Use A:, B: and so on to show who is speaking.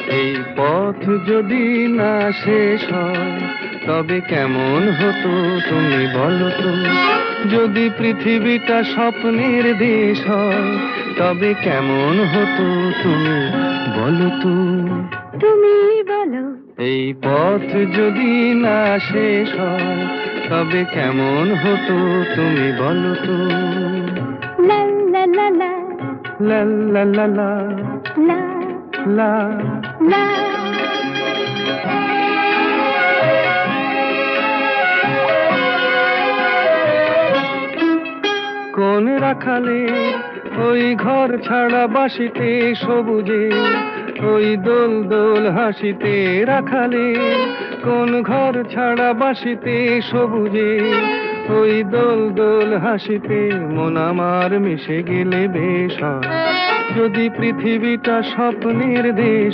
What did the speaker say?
A: এই পথ যদি না শেষ হয় তবে কেমন হতো তুমি বলো তো। যদি পৃথিবীটা স্বপ্নের দেশ হয় তবে কেমন হতো তুমি বলো তো।
B: তুমি বলো।
A: এই পথ যদি না শেষ হয় তবে কেমন হতো তুমি বলো তো।
B: লা লা লা লা
A: লা লা লা লা
B: লা
A: লা।
B: লা।
A: কোন রাখালে ওই ঘর ছাড়া বাসিতে সবুজে, ওই দোল দোল হাসিতে রাখালে কোন ঘর ছাড়া বাসিতে সবুজে, ওই দোল দোল হাসিতে মন আমার মিশে গেলে বেশ হয়। যদি পৃথিবীটা স্বপ্নের দেশ